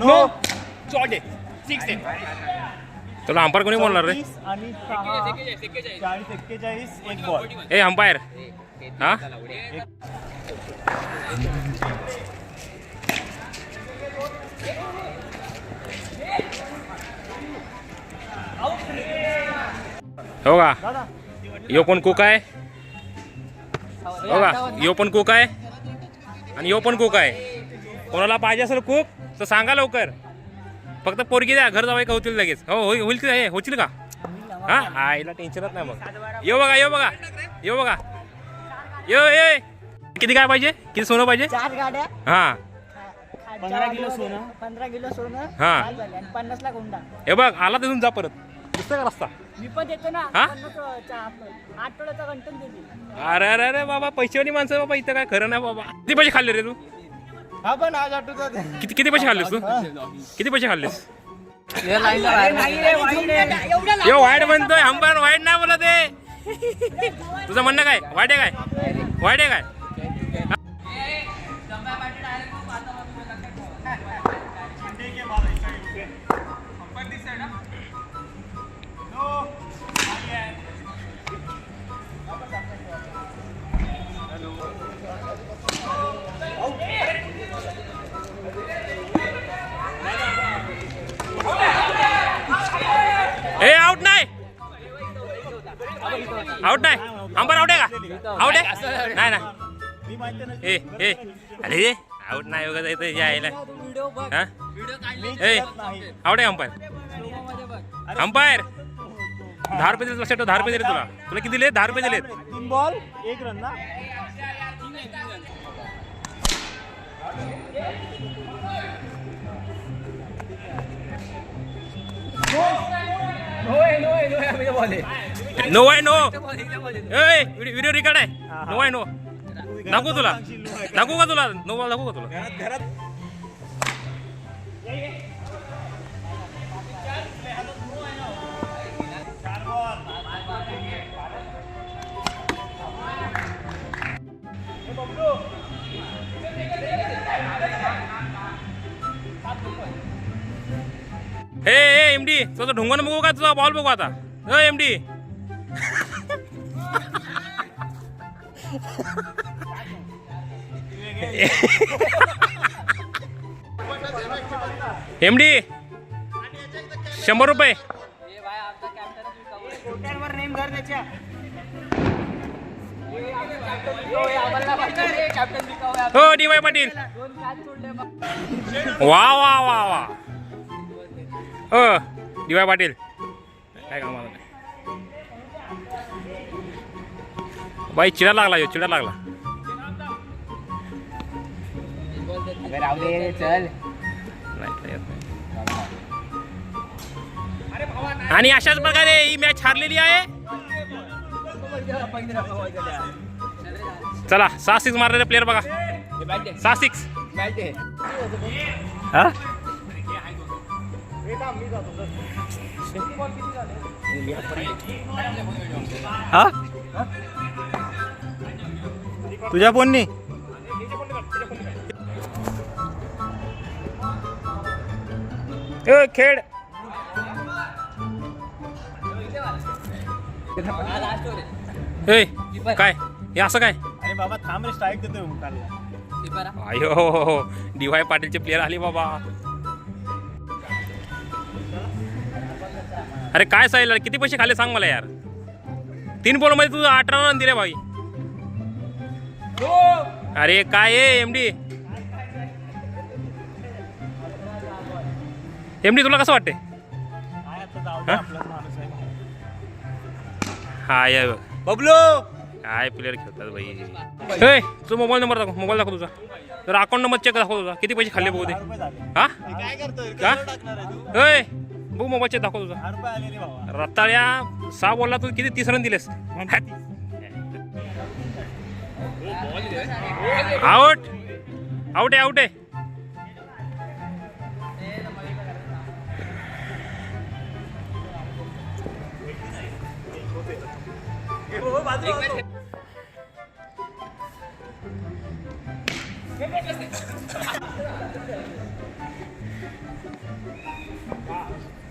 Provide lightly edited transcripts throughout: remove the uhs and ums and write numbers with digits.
No shot आहे 6 आहे. तुला अंपायर कोणी बोलणार रे? आणि 40-41 एक बॉल. ए अंपायर हा हो का? यो पण कुक आहे हो का? यो पण कुक आहे आणि यो पण कुक आहे. कोणाला पाहिजे असेल कुक तर सांगा लवकर. फक्त पोरगी द्या, घर जावं का होतील लगेच. हो होईल की हे होतील का? हा आईला टेन्शनच नाही मग. यो बघा यो बघा यो बघा यो ये किती काय पाहिजे? किती सोनं पाहिजे? 4 गाड्या. हा 15 किलो सोनं. 15 किलो सोनं. हा. आणि 50 लाख हुंडा. हे बघ आला तिथून जा परत दिसतं का रस्ता? मी पण देतो ना. हा? 8 कंटन देते. अरे अरे अरे बाबा पैसेवाली माणसं बाबा इथं काय खरं नाही बाबा. किती पैसे खाल्ले रे तू? हा पण आज आठवतात. किती पैसे खाल्लेस तू? किती पैसे खाल्लेस? यो वाईट म्हणतोय अंपायर वाईट नाही बोलत आहे. तुझं म्हणणं काय वाईट आहे काय? वाईट आहे काय? ए आउट नाही आउट नाही अंपायर आउट आहे का? आउट आहे नाही ना. ए ए अरे आउट नाही वगैरे इथं यायला हा ए आउट आहे अंपायर. अंपायर 10 रुपये दिले लक्षात ठेव. 10 रुपये दिले तुला. तुला किती दिले? 10 रुपये दिलेत. 3 बॉल 1 रन ना. नो आहे नो. ए व्हिडिओ रेकॉर्ड आहे. नो आहे नो. दाखवू तुला दाखवू का तुला? नो बॉल दाखवू का तुला? ए एमडी तुझा ढोंगण बघू का? तुझा बॉल बघू आता. एमडी एमडी 100 रुपये. हो डी वाय पाटील. वा वा वा वा डी वाय पाटील काय कामाला नाही बाई. चिडा लागला यो चिडा लागला. चल. आणि अशाच प्रकारे ही मॅच हारलेली आहे. चला 6-6 मारलेले प्लेअर बघा. 6-6 हा हा तुझ्या फोननी खेळ काय हे असं काय? अरे बाबा थांब रे. स्ट्राईक देतोय ओंकारला. अयो डी वाय पाटीलचे प्लेअर आले बाबा. अरे काय साहिल किती पैसे खाले सांग मला यार. 3 बॉल मध्ये तुझं 18 रन दिले भाई. अरे काय आहे एमडी? एमडी तुला कसं वाटते? हा या बबलू काय प्लेअर खेळतात भाई. तुझा मोबाईल नंबर दाखव. मोबाईल दाखव तुझा. तर अकाउंट नंबर चेक दाखव तुझा. किती पैसे खाल्ले बघू दे. हा काय करतोय? बघू मोबाईल चेक दाखव तुझा. 10 रुपये आले रे बाबा. रताळ्या 6 बॉलला तू किती 30 रन दिलेस. आउट आउट आहे आउट आहे.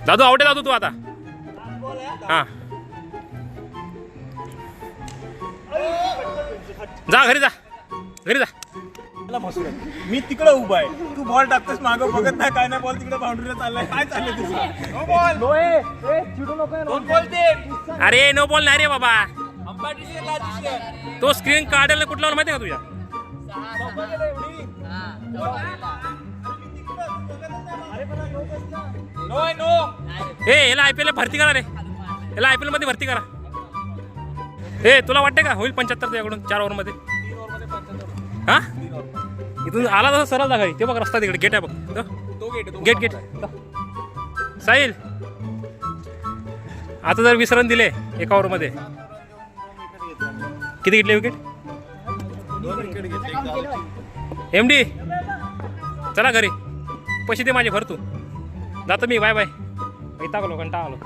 दादू आवडे दादू तू आता हा जा घरी जा घरी जा. मला फसवलं. मी तिकडे उभा आहे, तू बॉल टाकतोस मागं बघत नाही काय नाही, बॉल तिकडे बाउंड्रीला चाललाय. काय चाललंय तुझं? अरे नो बॉल नाही रे बाबा. तो स्क्रीन काढायला कुठला माहिती आहे का तुझ्या? ए याला IPL भरती करा रे, याला IPL मध्ये भरती करा. ए तुला वाटते का होईल 75 तुझ्याकडून 4 ओव्हर मध्ये? हा इथून आला तसा सरळ जा घरी. ते बघ रस्ता तिकडे गेट आहे बघ. गेट गेट साहिल आता जर 20 रन दिले एका ओव्हर मध्ये किती घेतले विकेट? MD चला घरी, पैसे दे माझे भर तू. जातो मी, बाय बाय. टाकलो कंटाळा आलो.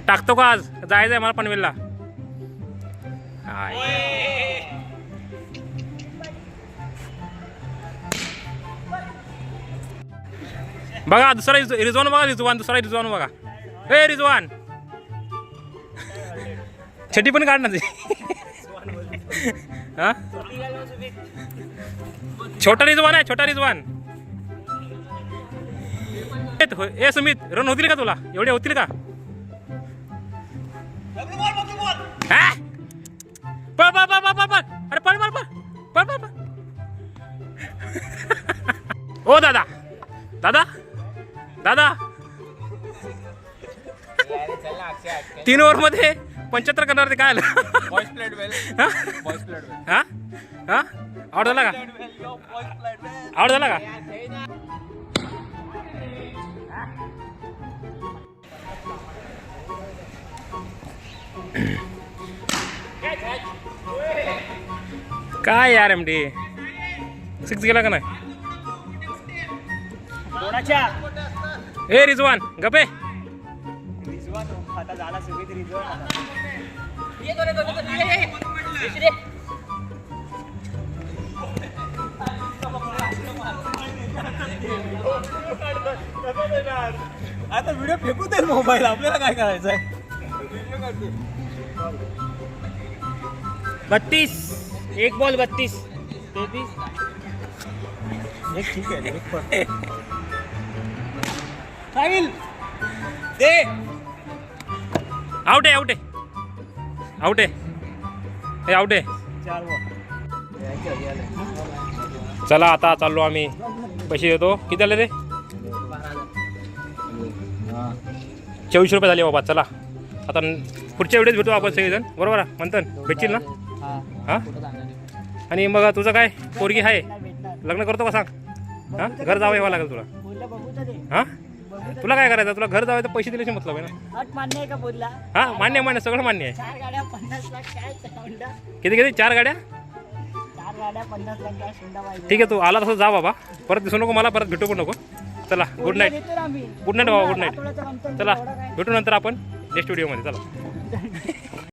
टाकतो का आज? जायचंय मला पनवेलला. बघा दुसरा रिजवान बघा, रिजवान दुसरा रिजवान बघा. ए रिजवान छटी पण काढणार हा छोटा रिजवान आहे, छोटा रिजवान. ए सुमित रन होतील का तुला? एवढे होतील का? पळ पळ पळ पळ पळ. अरे पळ पळ पळ पळ पळ पळ. ओ दादा दादा दादा 3 ओव्हर मध्ये 75 करणार ते काय आलं? हा हा आउट झाला का? आउट झाला का? काय यार MD 6 गेला का नाही? ए रिजवान गपे. आता झाला सगळी रिझल्ट. आता व्हिडिओ फेकू दे मोबाईल, आपल्याला काय करायचं आहे? 32 एक बॉल 32 33 एक ठीक आहे, एक पण. साहिल दे. आउट आहे आउट आहे आउट आहे हे आउट आहे. 4 बॉल. चला आता चाललो आम्ही. पैसे देतो. किती आले रे? 24 रुपये झाले बाबा. चला आता पुढच्या वेळेस भेटू आपण सगळेजण, बरोबर आहे मंथन? भेटशील ना? हां आणि मग तुझं काय पोरगी आहे, लग्न करतो का सांग? हां घर जावं यावं लागेल तुला. हां तुला काय करायचं? तुला घर जावं तर पैसे दिल्याशी मतलब आहे ना. अट मान्य आहे का बोलला? हां मान्य मान्य सगळं मान्य आहे. 4 गाड्या 50 लाख काय हुंडा? किती किती 4 गाड्या? 4 गाड्या 50 लाख काय हुंडा पाहिजे. ठीक आहे तू आला तसं जा बाबा, परत दिसू नको मला, परत भेटू पण नको. चला गुड नाईट. गुड नाईट बाबा, गुड नाईट. चला भेटू नंतर आपण नेक्स्ट व्हिडिओमध्ये. चला.